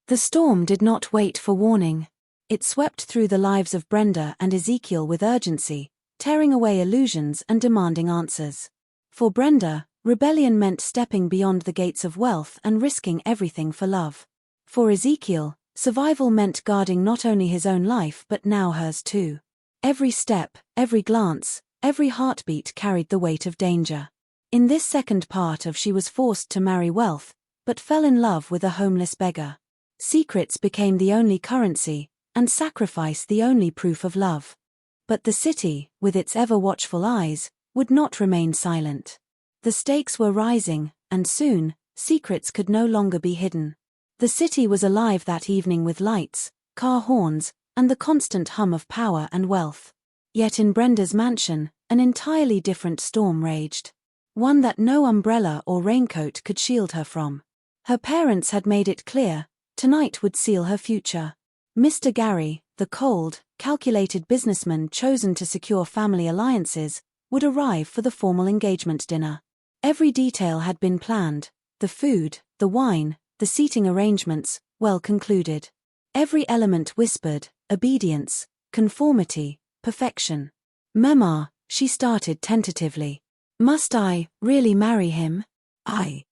The storm did not wait for warning. It swept through the lives of Brenda and Ezekiel with urgency, tearing away illusions and demanding answers. For Brenda, rebellion meant stepping beyond the gates of wealth and risking everything for love. For Ezekiel, survival meant guarding not only his own life but now hers too. Every step, every glance, every heartbeat carried the weight of danger. In this second part of She was forced to marry wealth, but fell in love with a homeless beggar. Secrets became the only currency, and sacrifice the only proof of love. But the city, with its ever-watchful eyes, would not remain silent. The stakes were rising, and soon, secrets could no longer be hidden. The city was alive that evening with lights, car horns, and the constant hum of power and wealth. Yet in Brenda's mansion, an entirely different storm raged. One that no umbrella or raincoat could shield her from. Her parents had made it clear, tonight would seal her future. Mr. Gary, the cold, calculated businessman chosen to secure family alliances, would arrive for the formal engagement dinner. Every detail had been planned, the food, the wine, the seating arrangements, well concluded. Every element whispered, obedience, conformity, perfection. "Mama," she started tentatively. "Must I really marry him?" I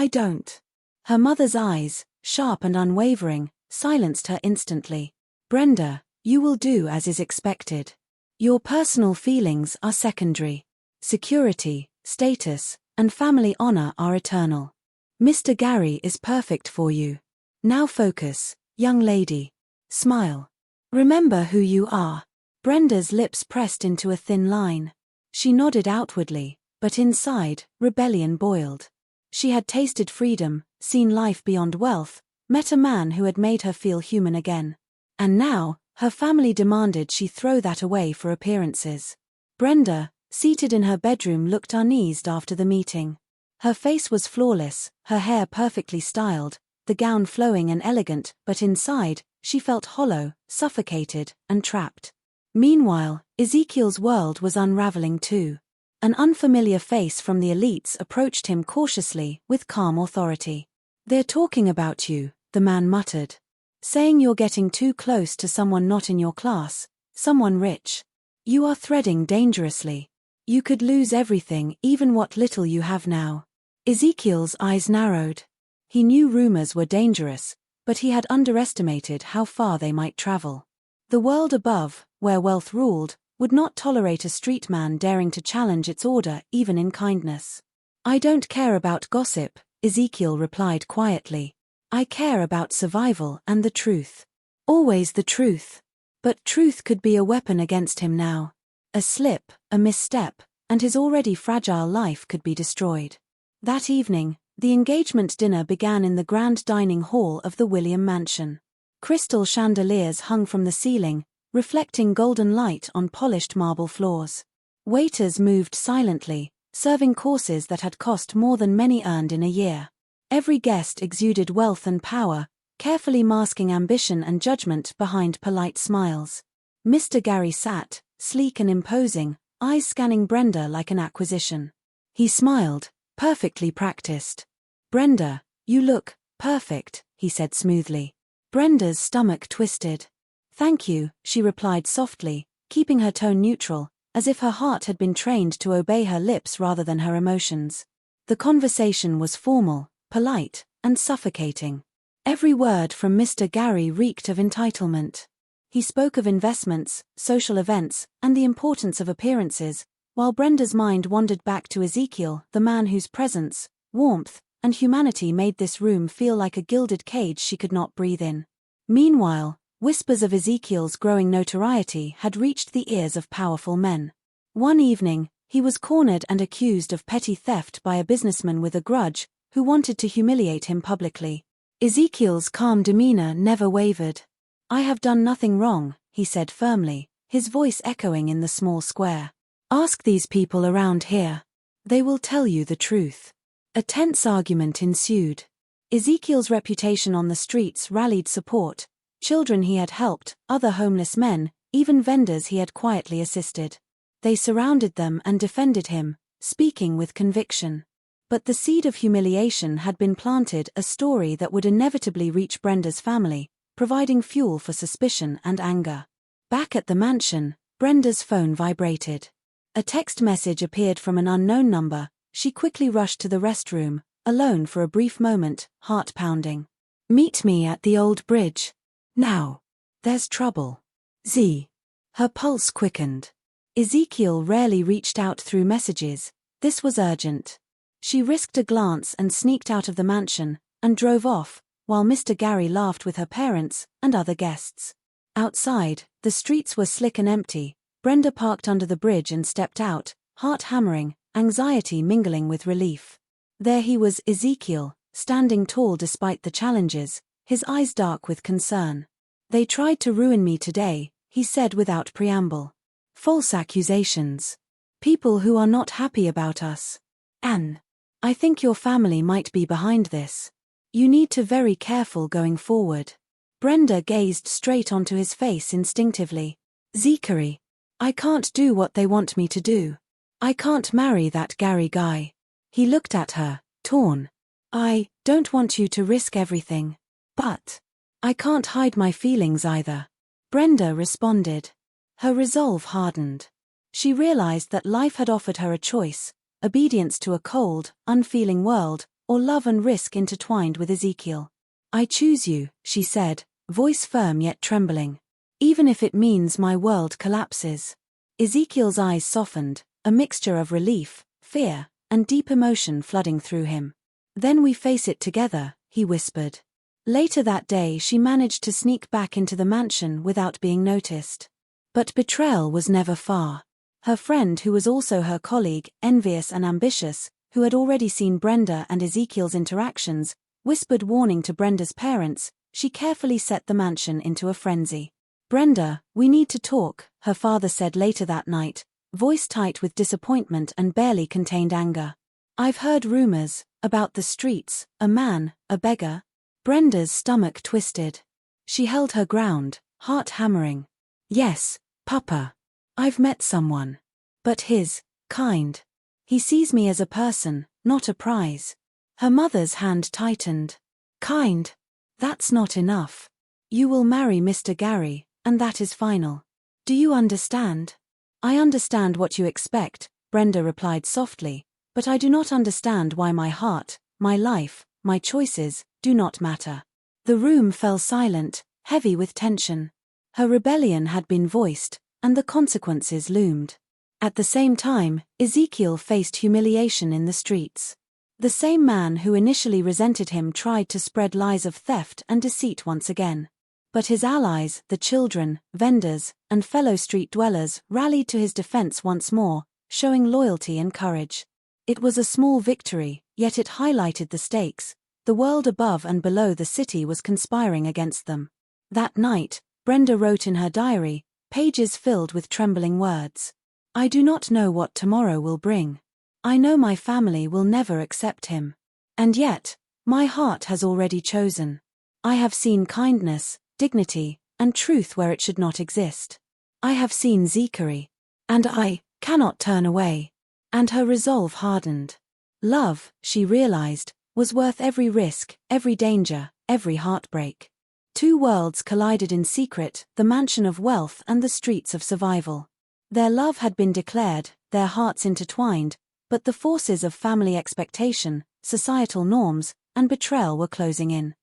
don't." Her mother's eyes, sharp and unwavering, silenced her instantly. "Brenda, you will do as is expected. Your personal feelings are secondary. Security, status, and family honor are eternal. Mr. Gary is perfect for you. Now focus, young lady. Smile. Remember who you are." Brenda's lips pressed into a thin line. She nodded outwardly, but inside, rebellion boiled. She had tasted freedom, seen life beyond wealth, met a man who had made her feel human again. And now, her family demanded she throw that away for appearances. Brenda, seated in her bedroom, looked uneased after the meeting. Her face was flawless, her hair perfectly styled, the gown flowing and elegant, but inside, she felt hollow, suffocated, and trapped. Meanwhile, Ezekiel's world was unraveling too. An unfamiliar face from the elites approached him cautiously, with calm authority. "They're talking about you," the man muttered. "Saying you're getting too close to someone not in your class, someone rich. You are threading dangerously. You could lose everything, even what little you have now." Ezekiel's eyes narrowed. He knew rumors were dangerous, but he had underestimated how far they might travel. The world above, where wealth ruled, would not tolerate a street man daring to challenge its order even in kindness. "I don't care about gossip," Ezekiel replied quietly. "I care about survival and the truth. Always the truth." But truth could be a weapon against him now. A slip, a misstep, and his already fragile life could be destroyed. That evening, the engagement dinner began in the grand dining hall of the William mansion. Crystal chandeliers hung from the ceiling, reflecting golden light on polished marble floors. Waiters moved silently, serving courses that had cost more than many earned in a year. Every guest exuded wealth and power, carefully masking ambition and judgment behind polite smiles. Mr. Gary sat, sleek and imposing, eyes scanning Brenda like an acquisition. He smiled, perfectly practiced. "Brenda, you look perfect," he said smoothly. Brenda's stomach twisted. "Thank you," she replied softly, keeping her tone neutral, as if her heart had been trained to obey her lips rather than her emotions. The conversation was formal, polite, and suffocating. Every word from Mr. Gary reeked of entitlement. He spoke of investments, social events, and the importance of appearances, while Brenda's mind wandered back to Ezekiel, the man whose presence, warmth, and humanity made this room feel like a gilded cage she could not breathe in. Meanwhile, whispers of Ezekiel's growing notoriety had reached the ears of powerful men. One evening, he was cornered and accused of petty theft by a businessman with a grudge, who wanted to humiliate him publicly. Ezekiel's calm demeanor never wavered. "I have done nothing wrong," he said firmly, his voice echoing in the small square. "Ask these people around here. They will tell you the truth." A tense argument ensued. Ezekiel's reputation on the streets rallied support. Children he had helped, other homeless men, even vendors he had quietly assisted. They surrounded them and defended him, speaking with conviction. But the seed of humiliation had been planted, a story that would inevitably reach Brenda's family, providing fuel for suspicion and anger. Back at the mansion, Brenda's phone vibrated. A text message appeared from an unknown number. She quickly rushed to the restroom, alone for a brief moment, heart pounding. "Meet me at the old bridge. Now. There's trouble. Z." Her pulse quickened. Ezekiel rarely reached out through messages. This was urgent. She risked a glance and sneaked out of the mansion, and drove off, while Mr. Gary laughed with her parents and other guests. Outside, the streets were slick and empty. Brenda parked under the bridge and stepped out, heart hammering, anxiety mingling with relief. There he was, Ezekiel, standing tall despite the challenges, his eyes dark with concern. "They tried to ruin me today," he said without preamble. "False accusations. People who are not happy about us. Anne, I think your family might be behind this. You need to be very careful going forward." Brenda gazed straight onto his face instinctively. "Zachary, I can't do what they want me to do. I can't marry that Gary guy." He looked at her, torn. "I don't want you to risk everything. But I can't hide my feelings either." Brenda responded. Her resolve hardened. She realized that life had offered her a choice: obedience to a cold, unfeeling world, or love and risk intertwined with Ezekiel. "I choose you," she said, voice firm yet trembling. "Even if it means my world collapses." Ezekiel's eyes softened, a mixture of relief, fear, and deep emotion flooding through him. "Then we face it together," he whispered. Later that day she managed to sneak back into the mansion without being noticed. But betrayal was never far. Her friend, who was also her colleague, envious and ambitious, who had already seen Brenda and Ezekiel's interactions, whispered warning to Brenda's parents. She carefully set the mansion into a frenzy. "Brenda, we need to talk," her father said later that night, voice tight with disappointment and barely contained anger. "I've heard rumors about the streets, a man, a beggar." Brenda's stomach twisted. She held her ground, heart hammering. "Yes, Papa. I've met someone. But his kind. He sees me as a person, not a prize." Her mother's hand tightened. "Kind? That's not enough. You will marry Mr. Gary, and that is final. Do you understand?" "I understand what you expect," Brenda replied softly, "but I do not understand why my heart, my life, my choices, do not matter." The room fell silent, heavy with tension. Her rebellion had been voiced, and the consequences loomed. At the same time, Ezekiel faced humiliation in the streets. The same man who initially resented him tried to spread lies of theft and deceit once again. But his allies, the children, vendors, and fellow street dwellers, rallied to his defense once more, showing loyalty and courage. It was a small victory, yet it highlighted the stakes. The world above and below the city was conspiring against them. That night, Brenda wrote in her diary, pages filled with trembling words. "I do not know what tomorrow will bring. I know my family will never accept him. And yet, my heart has already chosen. I have seen kindness, dignity, and truth where it should not exist. I have seen Zachary. And I cannot turn away." And her resolve hardened. Love, she realized, was worth every risk, every danger, every heartbreak. Two worlds collided in secret, the mansion of wealth and the streets of survival. Their love had been declared, their hearts intertwined, but the forces of family expectation, societal norms, and betrayal were closing in.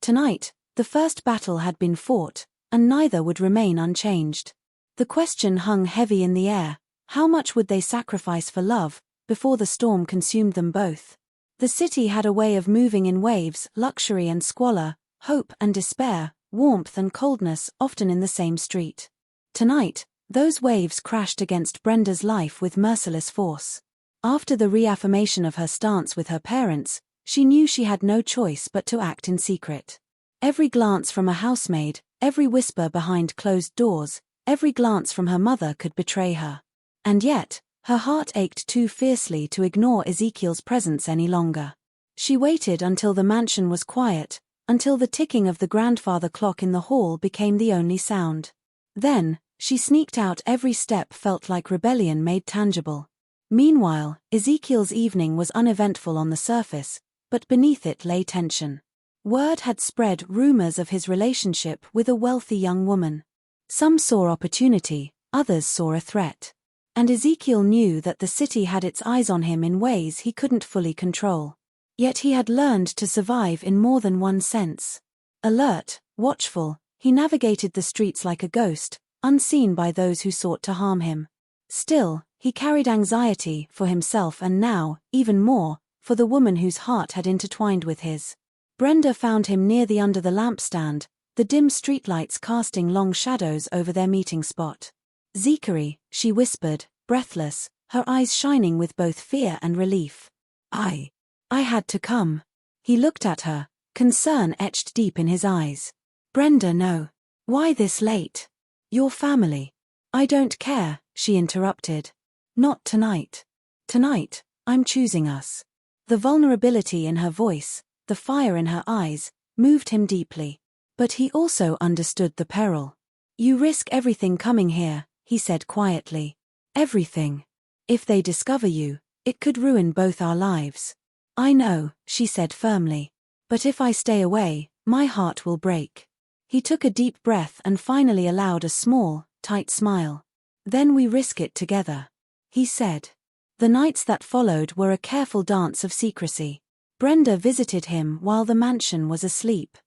Tonight, the first battle had been fought, and neither would remain unchanged. The question hung heavy in the air: how much would they sacrifice for love, before the storm consumed them both? The city had a way of moving in waves, luxury and squalor, hope and despair, warmth and coldness, often in the same street. Tonight, those waves crashed against Brenda's life with merciless force. After the reaffirmation of her stance with her parents, she knew she had no choice but to act in secret. Every glance from a housemaid, every whisper behind closed doors, every glance from her mother could betray her. And yet, her heart ached too fiercely to ignore Ezekiel's presence any longer. She waited until the mansion was quiet, until the ticking of the grandfather clock in the hall became the only sound. Then, she sneaked out. Every step felt like rebellion made tangible. Meanwhile, Ezekiel's evening was uneventful on the surface, but beneath it lay tension. Word had spread rumors of his relationship with a wealthy young woman. Some saw opportunity, others saw a threat. And Ezekiel knew that the city had its eyes on him in ways he couldn't fully control. Yet he had learned to survive in more than one sense. Alert, watchful, he navigated the streets like a ghost, unseen by those who sought to harm him. Still, he carried anxiety for himself and now, even more, for the woman whose heart had intertwined with his. Brenda found him near the under the lampstand, the dim streetlights casting long shadows over their meeting spot. "Zachary," she whispered, breathless, her eyes shining with both fear and relief. I had to come." He looked at her, concern etched deep in his eyes. "Brenda, no. Why this late? Your family." "I don't care," she interrupted. "Not tonight. Tonight, I'm choosing us." The vulnerability in her voice, the fire in her eyes, moved him deeply. But he also understood the peril. "You risk everything coming here," he said quietly. "Everything. If they discover you, it could ruin both our lives." "I know," she said firmly. "But if I stay away, my heart will break." He took a deep breath and finally allowed a small, tight smile. "Then we risk it together," he said. The nights that followed were a careful dance of secrecy. Brenda visited him while the mansion was asleep.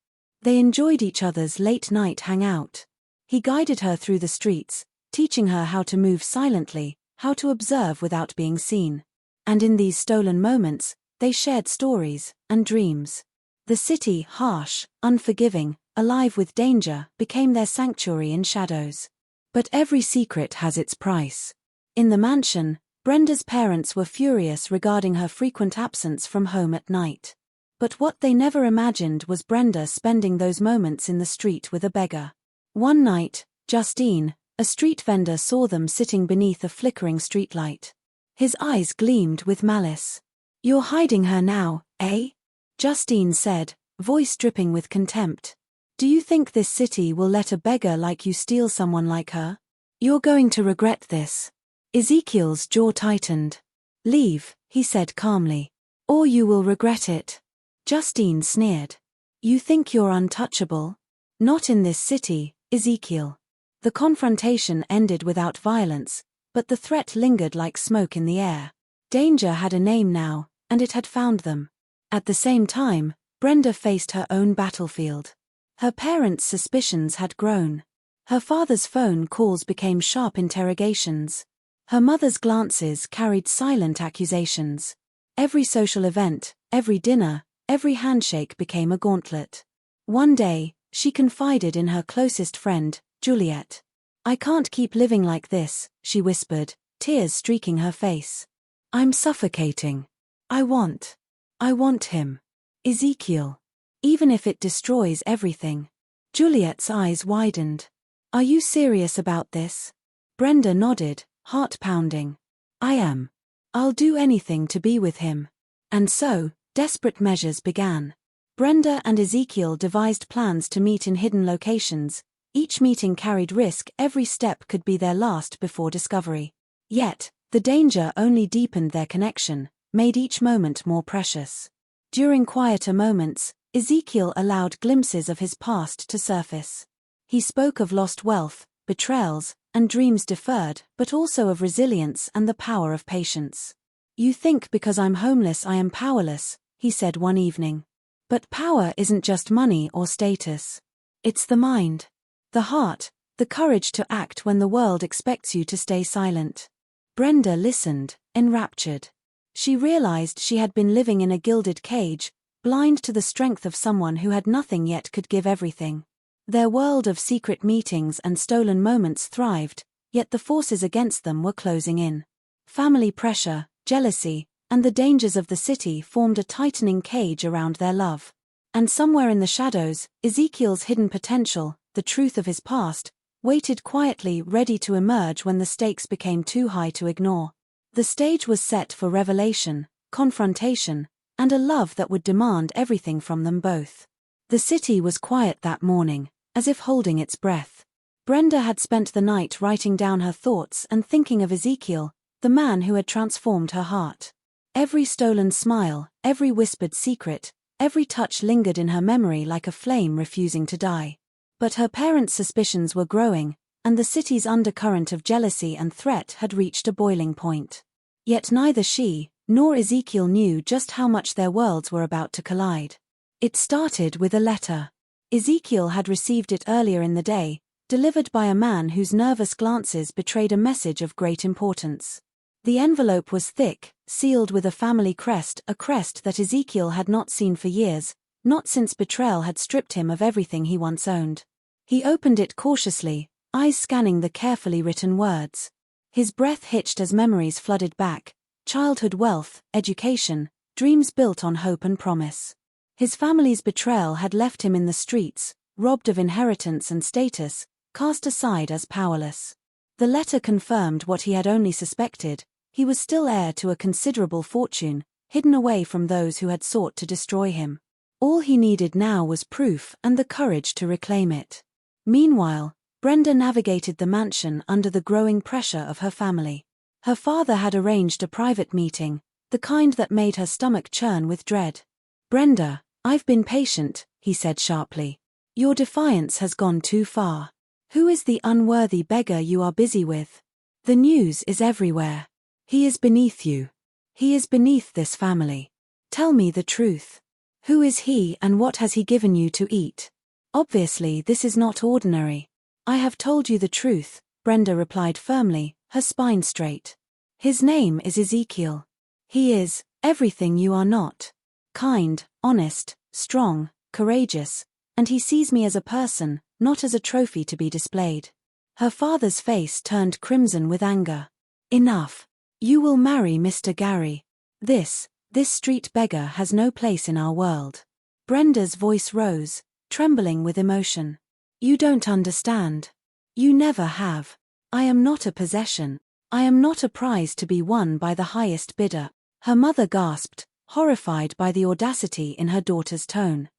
They enjoyed each other's late-night hangout. He guided her through the streets, teaching her how to move silently, how to observe without being seen. And in these stolen moments, they shared stories and dreams. The city, harsh, unforgiving, alive with danger, became their sanctuary in shadows. But every secret has its price. In the mansion, Brenda's parents were furious regarding her frequent absence from home at night. But what they never imagined was Brenda spending those moments in the street with a beggar. One night, Justine, a street vendor, saw them sitting beneath a flickering streetlight. His eyes gleamed with malice. "You're hiding her now, eh?" Justine said, voice dripping with contempt. "Do you think this city will let a beggar like you steal someone like her? You're going to regret this." Ezekiel's jaw tightened. "Leave," he said calmly. "Or you will regret it." Justine sneered. "You think you're untouchable? Not in this city, Ezekiel." The confrontation ended without violence, but the threat lingered like smoke in the air. Danger had a name now, and it had found them. At the same time, Brenda faced her own battlefield. Her parents' suspicions had grown. Her father's phone calls became sharp interrogations. Her mother's glances carried silent accusations. Every social event, every dinner, every handshake became a gauntlet. One day, she confided in her closest friend, Juliet. "I can't keep living like this," she whispered, tears streaking her face. "I'm suffocating. I want him. Ezekiel. Even if it destroys everything." Juliet's eyes widened. "Are you serious about this?" Brenda nodded, heart pounding. "I am. I'll do anything to be with him." And so, desperate measures began. Brenda and Ezekiel devised plans to meet in hidden locations. Each meeting carried risk, every step could be their last before discovery. Yet, the danger only deepened their connection, made each moment more precious. During quieter moments, Ezekiel allowed glimpses of his past to surface. He spoke of lost wealth, betrayals, and dreams deferred, but also of resilience and the power of patience. "You think because I'm homeless I am powerless," he said one evening. "But power isn't just money or status. It's the mind. The heart, the courage to act when the world expects you to stay silent." Brenda listened, enraptured. She realized she had been living in a gilded cage, blind to the strength of someone who had nothing yet could give everything. Their world of secret meetings and stolen moments thrived, yet the forces against them were closing in. Family pressure, jealousy, and the dangers of the city formed a tightening cage around their love. And somewhere in the shadows, Ezekiel's hidden potential, the truth of his past, waited quietly, ready to emerge when the stakes became too high to ignore. The stage was set for revelation, confrontation, and a love that would demand everything from them both. The city was quiet that morning, as if holding its breath. Brenda had spent the night writing down her thoughts and thinking of Ezekiel, the man who had transformed her heart. Every stolen smile, every whispered secret, every touch lingered in her memory like a flame refusing to die. But her parents' suspicions were growing, and the city's undercurrent of jealousy and threat had reached a boiling point. Yet neither she, nor Ezekiel knew just how much their worlds were about to collide. It started with a letter. Ezekiel had received it earlier in the day, delivered by a man whose nervous glances betrayed a message of great importance. The envelope was thick, sealed with a family crest, a crest that Ezekiel had not seen for years, not since betrayal had stripped him of everything he once owned. He opened it cautiously, eyes scanning the carefully written words. His breath hitched as memories flooded back, childhood wealth, education, dreams built on hope and promise. His family's betrayal had left him in the streets, robbed of inheritance and status, cast aside as powerless. The letter confirmed what he had only suspected: he was still heir to a considerable fortune, hidden away from those who had sought to destroy him. All he needed now was proof and the courage to reclaim it. Meanwhile, Brenda navigated the mansion under the growing pressure of her family. Her father had arranged a private meeting, the kind that made her stomach churn with dread. "Brenda, I've been patient," he said sharply. "Your defiance has gone too far. Who is the unworthy beggar you are busy with? The news is everywhere. He is beneath you. He is beneath this family. Tell me the truth. Who is he and what has he given you to eat? Obviously this is not ordinary." "I have told you the truth," Brenda replied firmly, her spine straight. "His name is Ezekiel. He is everything you are not. Kind, honest, strong, courageous, and he sees me as a person, not as a trophy to be displayed." Her father's face turned crimson with anger. "Enough. You will marry Mr. Gary. This street beggar has no place in our world." Brenda's voice rose, trembling with emotion. "You don't understand. You never have. I am not a possession. I am not a prize to be won by the highest bidder." Her mother gasped, horrified by the audacity in her daughter's tone.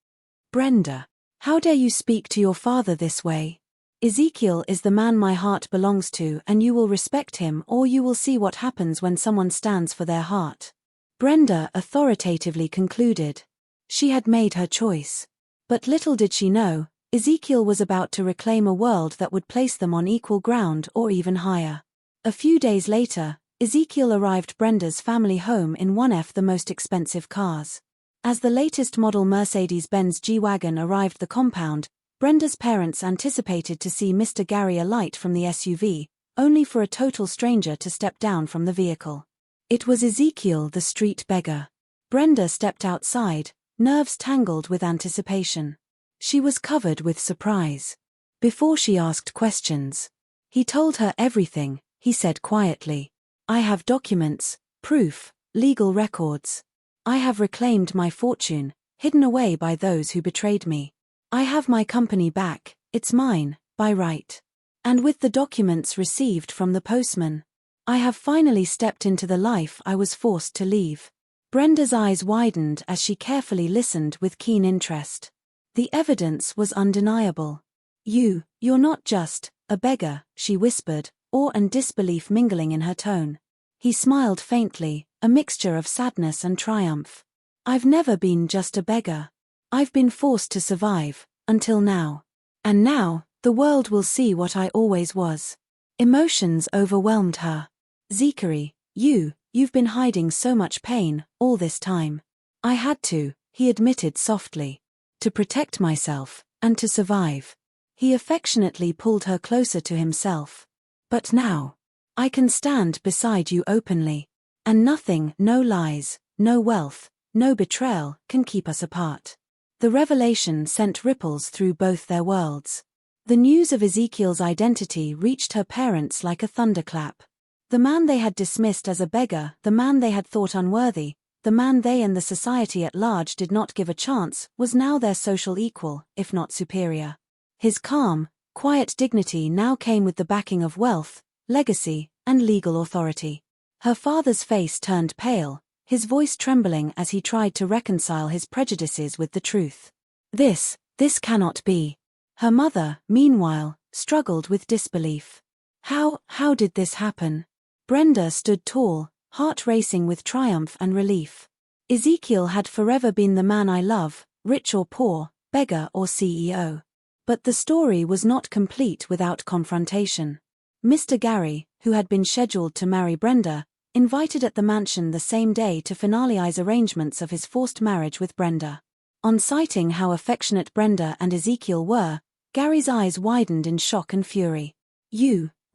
"Brenda, how dare you speak to your father this way? Ezekiel is the man my heart belongs to, and you will respect him, or you will see what happens when someone stands for their heart." Brenda authoritatively concluded. She had made her choice. But little did she know, Ezekiel was about to reclaim a world that would place them on equal ground or even higher. A few days later, Ezekiel arrived Brenda's family home in one of the most expensive cars. As the latest model Mercedes-Benz G-Wagon arrived the compound, Brenda's parents anticipated to see Mr. Gary alight from the SUV, only for a total stranger to step down from the vehicle. It was Ezekiel, the street beggar. Brenda stepped outside, nerves tangled with anticipation. She was covered with surprise. Before she asked questions, he told her everything. He said quietly, "I have documents, proof, legal records. I have reclaimed my fortune, hidden away by those who betrayed me. I have my company back, it's mine, by right. And with the documents received from the postman, I have finally stepped into the life I was forced to leave." Brenda's eyes widened as she carefully listened with keen interest. The evidence was undeniable. You're not just a beggar," she whispered, awe and disbelief mingling in her tone. He smiled faintly, a mixture of sadness and triumph. "I've never been just a beggar. I've been forced to survive, until now. And now, the world will see what I always was." Emotions overwhelmed her. "Zachary, you've been hiding so much pain, all this time." "I had to," he admitted softly. "To protect myself, and to survive." He affectionately pulled her closer to himself. "But now, I can stand beside you openly. And nothing, no lies, no wealth, no betrayal, can keep us apart." The revelation sent ripples through both their worlds. The news of Ezekiel's identity reached her parents like a thunderclap. The man they had dismissed as a beggar, the man they had thought unworthy, the man they and the society at large did not give a chance, was now their social equal, if not superior. His calm, quiet dignity now came with the backing of wealth, legacy, and legal authority. Her father's face turned pale, his voice trembling as he tried to reconcile his prejudices with the truth. This cannot be." Her mother, meanwhile, struggled with disbelief. How did this happen? Brenda stood tall, heart racing with triumph and relief. Ezekiel had forever been the man I love, rich or poor, beggar or CEO. But the story was not complete without confrontation. Mr. Gary, who had been scheduled to marry Brenda, invited at the mansion the same day to finalize arrangements of his forced marriage with Brenda. On citing how affectionate Brenda and Ezekiel were, Gary's eyes widened in shock and fury.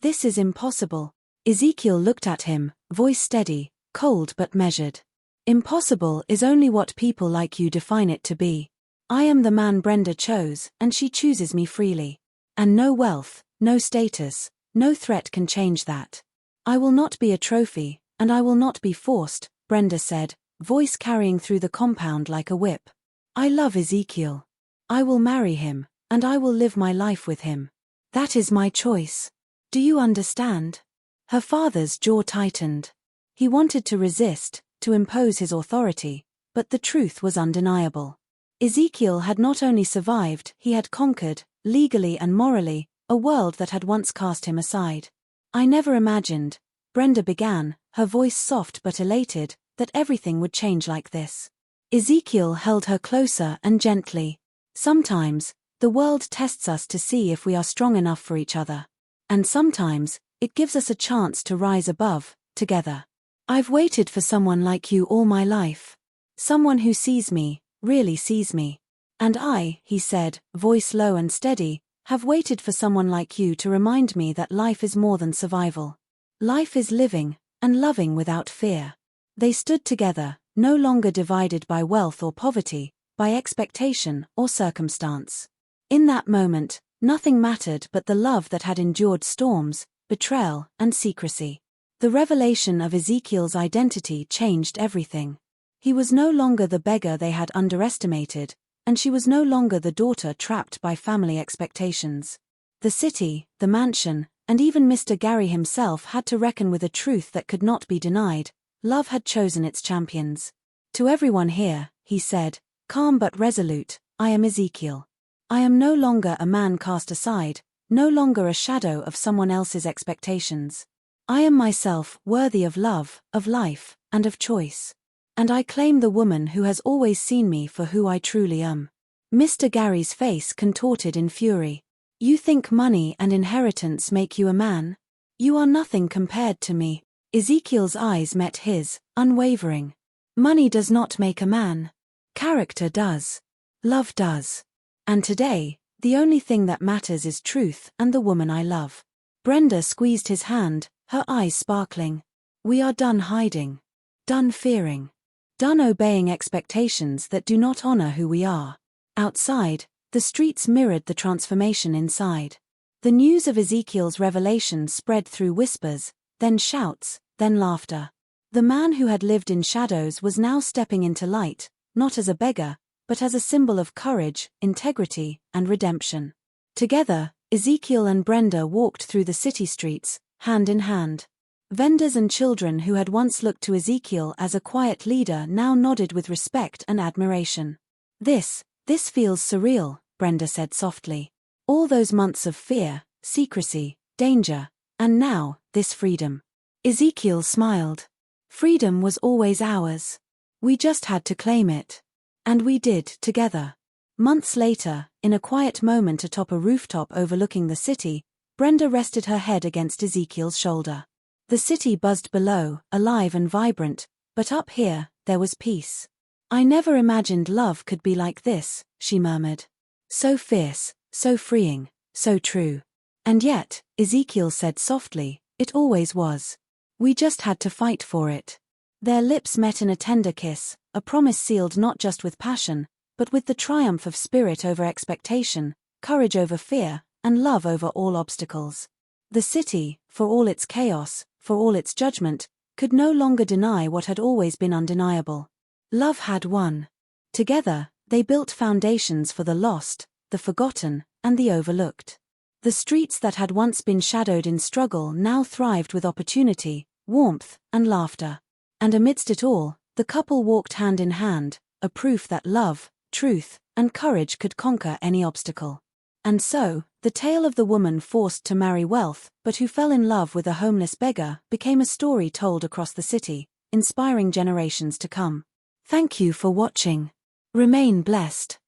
This is impossible. Ezekiel looked at him, voice steady, cold but measured. Impossible is only what people like you define it to be. I am the man Brenda chose, and she chooses me freely. And no wealth, no status, no threat can change that. I will not be a trophy, and I will not be forced, Brenda said, voice carrying through the compound like a whip. I love Ezekiel. I will marry him, and I will live my life with him. That is my choice. Do you understand? Her father's jaw tightened. He wanted to resist, to impose his authority, but the truth was undeniable. Ezekiel had not only survived, he had conquered, legally and morally, a world that had once cast him aside. I never imagined, Brenda began, her voice soft but elated, that everything would change like this. Ezekiel held her closer and gently. Sometimes, the world tests us to see if we are strong enough for each other. And sometimes, it gives us a chance to rise above, together. I've waited for someone like you all my life. Someone who sees me, really sees me. And I, he said, voice low and steady, have waited for someone like you to remind me that life is more than survival. Life is living, and loving without fear. They stood together, no longer divided by wealth or poverty, by expectation or circumstance. In that moment, nothing mattered but the love that had endured storms, betrayal, and secrecy. The revelation of Ezekiel's identity changed everything. He was no longer the beggar they had underestimated, and she was no longer the daughter trapped by family expectations. The city, the mansion, and even Mr. Gary himself had to reckon with a truth that could not be denied. Love had chosen its champions. To everyone here, he said, calm but resolute, I am Ezekiel. I am no longer a man cast aside, no longer a shadow of someone else's expectations. I am myself, worthy of love, of life, and of choice. And I claim the woman who has always seen me for who I truly am. Mr. Gary's face contorted in fury. You think money and inheritance make you a man? You are nothing compared to me. Ezekiel's eyes met his, unwavering. Money does not make a man. Character does. Love does. And today, the only thing that matters is truth and the woman I love. Brenda squeezed his hand, her eyes sparkling. We are done hiding. Done fearing. Done obeying expectations that do not honor who we are. Outside, the streets mirrored the transformation inside. The news of Ezekiel's revelation spread through whispers, then shouts, then laughter. The man who had lived in shadows was now stepping into light, not as a beggar, but as a symbol of courage, integrity, and redemption. Together, Ezekiel and Brenda walked through the city streets, hand in hand. Vendors and children who had once looked to Ezekiel as a quiet leader now nodded with respect and admiration. This feels surreal, Brenda said softly. All those months of fear, secrecy, danger, and now, this freedom. Ezekiel smiled. Freedom was always ours. We just had to claim it. And we did, together. Months later, in a quiet moment atop a rooftop overlooking the city, Brenda rested her head against Ezekiel's shoulder. The city buzzed below, alive and vibrant, but up here, there was peace. I never imagined love could be like this, she murmured. So fierce, so freeing, so true. And yet, Ezekiel said softly, it always was. We just had to fight for it. Their lips met in a tender kiss, a promise sealed not just with passion, but with the triumph of spirit over expectation, courage over fear, and love over all obstacles. The city, for all its chaos, for all its judgment, could no longer deny what had always been undeniable. Love had won. Together, they built foundations for the lost, the forgotten, and the overlooked. The streets that had once been shadowed in struggle now thrived with opportunity, warmth, and laughter. And amidst it all, the couple walked hand in hand, a proof that love, truth, and courage could conquer any obstacle. And so, the tale of the woman forced to marry wealth, but who fell in love with a homeless beggar, became a story told across the city, inspiring generations to come. Thank you for watching. Remain blessed.